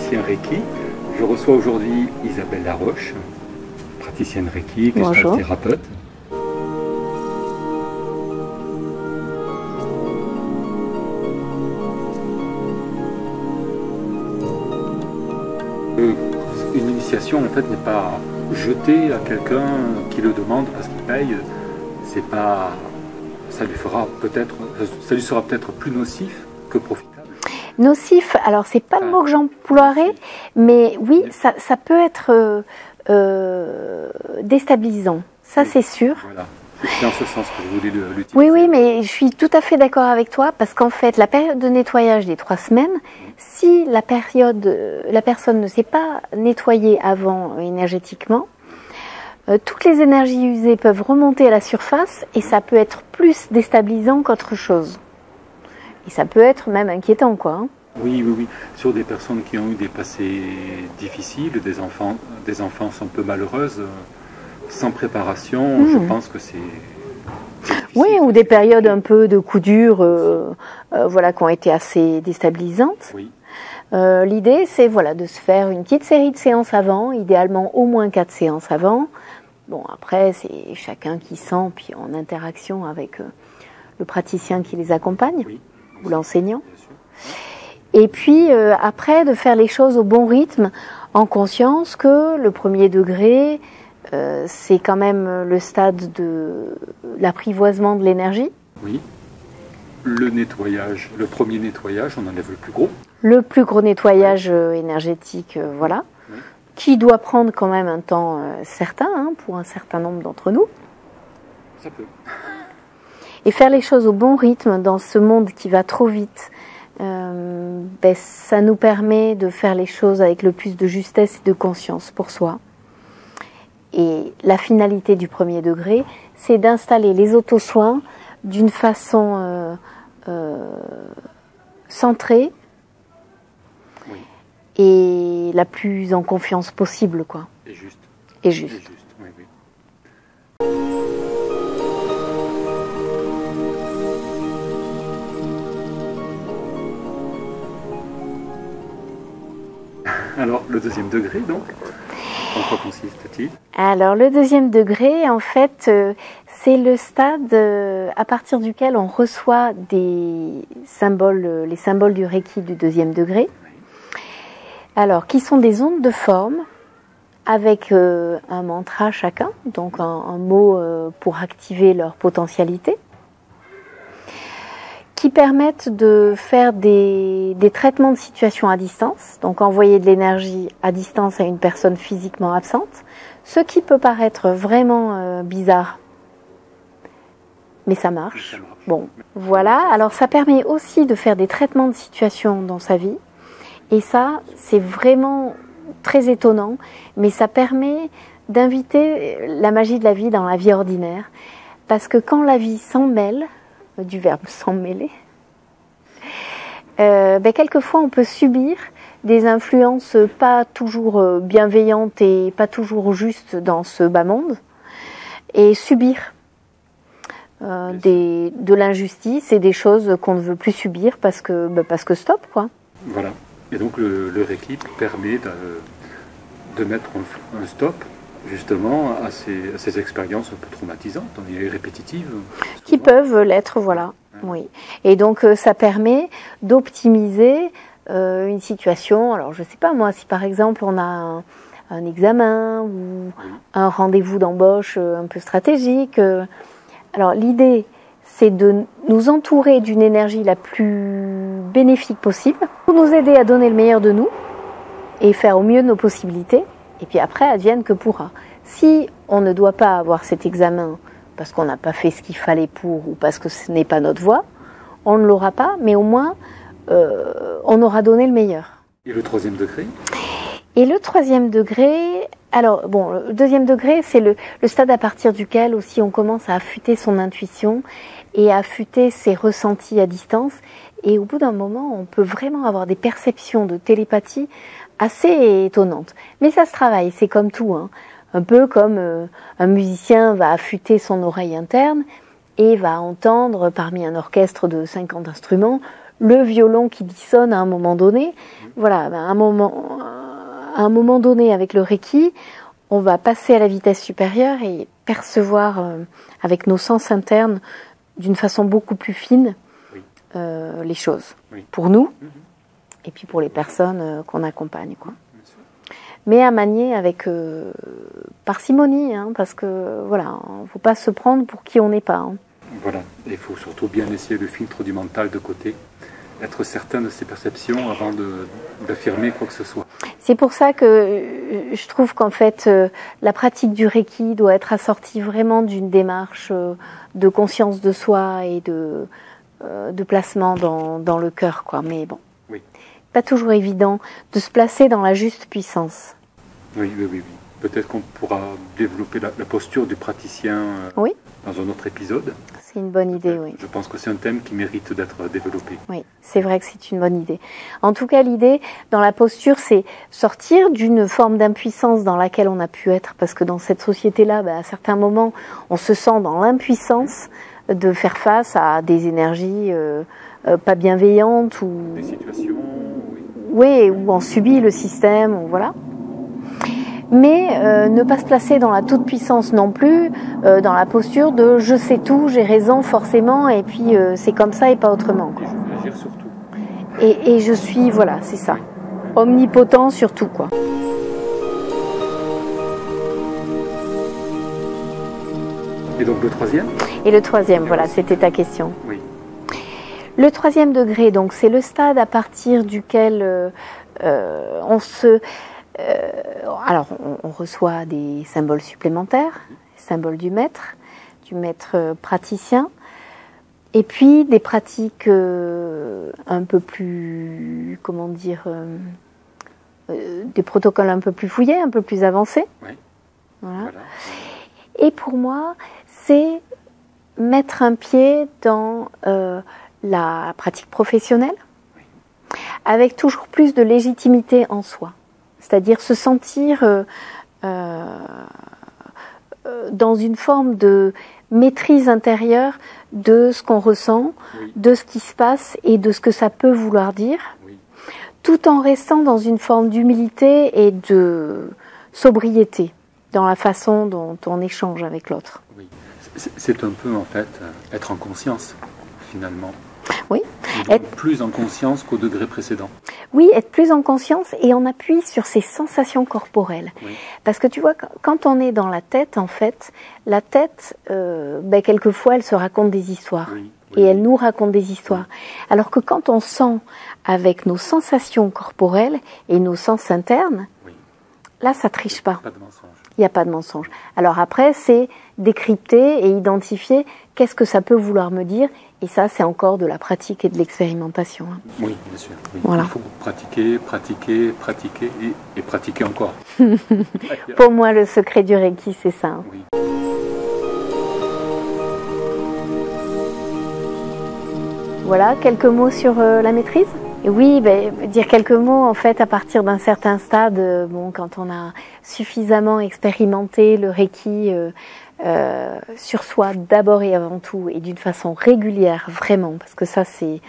praticien Reiki. Je reçois aujourd'hui Isabelle Laroche, praticienne Reiki, gestalt thérapeute. Une initiation en fait n'est pas jetée à quelqu'un qui le demande parce qu'il paye. C'est pas, ça lui sera peut-être plus nocif que profitable. Nocif, alors c'est pas le mot que j'emploierais, mais oui, ça peut être déstabilisant, ça c'est sûr. Voilà. C'est en ce sens que je voulais l'utiliser. Oui, mais je suis tout à fait d'accord avec toi, parce qu'en fait, la période de nettoyage des 3 semaines, si la personne ne s'est pas nettoyée avant énergétiquement, toutes les énergies usées peuvent remonter à la surface et ça peut être plus déstabilisant qu'autre chose. Et ça peut être même inquiétant, quoi. Hein. Oui. Sur des personnes qui ont eu des passés difficiles, des enfances un peu malheureuses, sans préparation, je pense que c'est difficile. Oui, ou des périodes un peu de coups durs, voilà, qui ont été assez déstabilisantes. Oui. L'idée, c'est de se faire une petite série de séances avant, idéalement au moins 4 séances avant. Bon, après, c'est chacun qui sent, puis en interaction avec le praticien qui les accompagne, ou l'enseignant. Et puis, après, de faire les choses au bon rythme, en conscience que le premier degré, c'est quand même le stade de l'apprivoisement de l'énergie. Oui. Le nettoyage, le premier nettoyage, on enlève le plus gros. Le plus gros nettoyage énergétique, voilà, qui doit prendre quand même un temps certain pour un certain nombre d'entre nous. Ça peut. Et faire les choses au bon rythme dans ce monde qui va trop vite, ça nous permet de faire les choses avec le plus de justesse et de conscience pour soi. Et la finalité du premier degré, c'est d'installer les auto-soins d'une façon centrée et la plus en confiance possible, quoi. Et juste. Et juste. Oui. Alors, le deuxième degré, donc, en quoi consiste-t-il? Alors, le deuxième degré, en fait, c'est le stade à partir duquel on reçoit des symboles, les symboles du Reiki du deuxième degré. Alors, qui sont des ondes de forme avec un mantra chacun, donc un mot pour activer leur potentialité, qui permettent de faire des traitements de situation à distance, donc envoyer de l'énergie à distance à une personne physiquement absente, ce qui peut paraître vraiment bizarre, mais ça marche. Bon, voilà, alors ça permet aussi de faire des traitements de situation dans sa vie, et ça, c'est vraiment très étonnant, mais ça permet d'inviter la magie de la vie dans la vie ordinaire, parce que quand la vie s'en mêle, du verbe s'en mêler, quelquefois on peut subir des influences pas toujours bienveillantes et pas toujours justes dans ce bas monde, et subir de l'injustice et des choses qu'on ne veut plus subir parce que stop, quoi. Voilà. Et donc le Reiki permet de mettre un stop justement à ces expériences un peu traumatisantes et répétitives. Qui peuvent l'être, voilà. Oui. Et donc ça permet d'optimiser une situation. Alors je sais pas moi, si par exemple on a un examen ou un rendez-vous d'embauche un peu stratégique. Alors l'idée, c'est de nous entourer d'une énergie la plus bénéfique possible pour nous aider à donner le meilleur de nous et faire au mieux de nos possibilités. Et puis après, advienne que pourra. Si on ne doit pas avoir cet examen parce qu'on n'a pas fait ce qu'il fallait pour ou parce que ce n'est pas notre voie, on ne l'aura pas, mais au moins on aura donné le meilleur. Et le troisième degré ? Et le troisième degré, alors bon, le deuxième degré, c'est le stade à partir duquel aussi on commence à affûter son intuition et à affûter ses ressentis à distance. Et au bout d'un moment, on peut vraiment avoir des perceptions de télépathie assez étonnantes. Mais ça se travaille, c'est comme tout, hein. Un peu comme un musicien va affûter son oreille interne et va entendre parmi un orchestre de 50 instruments le violon qui dissonne à un moment donné. Voilà, à un moment, à un moment donné, avec le Reiki, on va passer à la vitesse supérieure et percevoir avec nos sens internes d'une façon beaucoup plus fine les choses. Oui. Pour nous et puis pour les personnes qu'on accompagne, quoi. Mais à manier avec parcimonie, hein, parce que voilà, il ne faut pas se prendre pour qui on n'est pas. Hein. Voilà, il faut surtout bien essayer le filtre du mental de côté, être certain de ses perceptions avant d'affirmer quoi que ce soit. C'est pour ça que je trouve qu'en fait, la pratique du Reiki doit être assortie vraiment d'une démarche de conscience de soi et de placement dans le cœur, quoi. Mais bon, pas toujours évident de se placer dans la juste puissance. Oui. Peut-être qu'on pourra développer la posture du praticien dans un autre épisode. C'est une bonne idée, oui. Je pense que c'est un thème qui mérite d'être développé. Oui, c'est vrai que c'est une bonne idée. En tout cas, l'idée dans la posture, c'est sortir d'une forme d'impuissance dans laquelle on a pu être, parce que dans cette société-là, à certains moments, on se sent dans l'impuissance de faire face à des énergies pas bienveillantes ou des situations, où on subit le système, voilà. Mais ne pas se placer dans la toute-puissance non plus, dans la posture de je sais tout, j'ai raison forcément, et puis c'est comme ça et pas autrement. Quoi. Et je vais agir sur tout. Et je suis, voilà, c'est ça, omnipotent sur tout, quoi. Et donc le troisième ? Et le troisième, voilà, c'était ta question. Oui. Le troisième degré, donc c'est le stade à partir duquel on se... alors, on reçoit des symboles supplémentaires, symboles du maître praticien, et puis des pratiques un peu plus, comment dire, des protocoles un peu plus fouillés, un peu plus avancés. Oui. Voilà. Et pour moi, c'est mettre un pied dans la pratique professionnelle, avec toujours plus de légitimité en soi. C'est-à-dire se sentir dans une forme de maîtrise intérieure de ce qu'on ressent, de ce qui se passe et de ce que ça peut vouloir dire, tout en restant dans une forme d'humilité et de sobriété dans la façon dont on échange avec l'autre. Oui. C'est un peu en fait être en conscience finalement. Oui. Être plus en conscience qu'au degré précédent. Oui, être plus en conscience et on appuie sur ses sensations corporelles. Oui. Parce que tu vois, quand on est dans la tête, en fait, la tête, quelquefois, elle se raconte des histoires. Oui. Et elle nous raconte des histoires. Oui. Alors que quand on sent avec nos sensations corporelles et nos sens internes, là, ça triche pas. Pas de mensonge. Il n'y a pas de mensonge. Alors après, c'est décrypter et identifier qu'est-ce que ça peut vouloir me dire. Et ça, c'est encore de la pratique et de l'expérimentation. Oui, bien sûr. Oui. Voilà. Il faut pratiquer et pratiquer encore. Pour moi, le secret du Reiki, c'est ça. Oui. Voilà, quelques mots sur la maîtrise. Et oui, dire quelques mots, en fait, à partir d'un certain stade, quand on a suffisamment expérimenté le Reiki sur soi d'abord et avant tout, et d'une façon régulière, vraiment, parce que ça, c'est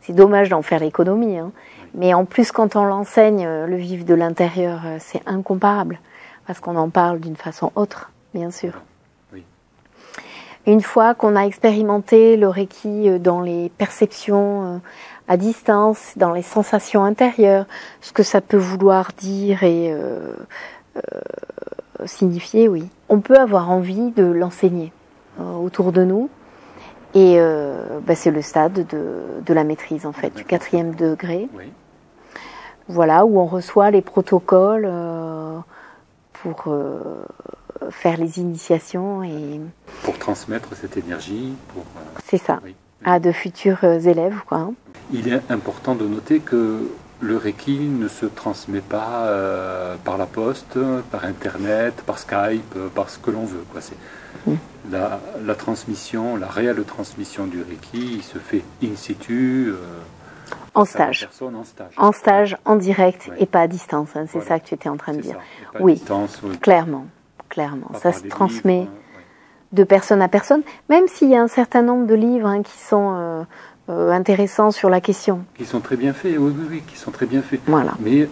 dommage d'en faire l'économie, hein. Mais en plus, quand on l'enseigne, le vivre de l'intérieur, c'est incomparable, parce qu'on en parle d'une façon autre, bien sûr. Oui. Une fois qu'on a expérimenté le Reiki dans les perceptions à distance, dans les sensations intérieures, ce que ça peut vouloir dire et signifier, oui. On peut avoir envie de l'enseigner autour de nous. Et c'est le stade de la maîtrise, en fait, du 4e degré. Oui. Voilà, où on reçoit les protocoles pour faire les initiations. Et pour transmettre cette énergie. C'est ça, à de futurs élèves, quoi. Hein. Il est important de noter que le Reiki ne se transmet pas par la poste, par Internet, par Skype, par ce que l'on veut, quoi. C'est la transmission, la réelle transmission du Reiki se fait in situ, en stage. En stage, en direct et pas à distance. Hein, c'est ça que tu étais en train de dire. Oui, distance, clairement. Ça se transmet de personne à personne, même s'il y a un certain nombre de livres qui sont intéressants sur la question. Qui sont très bien faits, oui, qui sont très bien faits. Voilà. Mais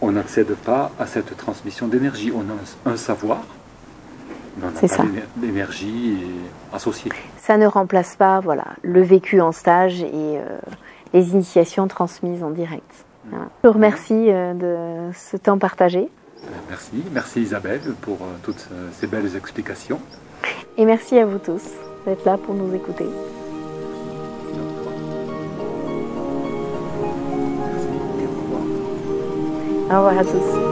on n'accède pas à cette transmission d'énergie. On a un savoir, mais on n'a pas l'énergie associée. Ça ne remplace pas voilà, le vécu en stage et les initiations transmises en direct. Voilà. Je vous remercie de ce temps partagé. Merci Isabelle pour toutes ces belles explications. Et merci à vous tous d'être là pour nous écouter. Au revoir à tous.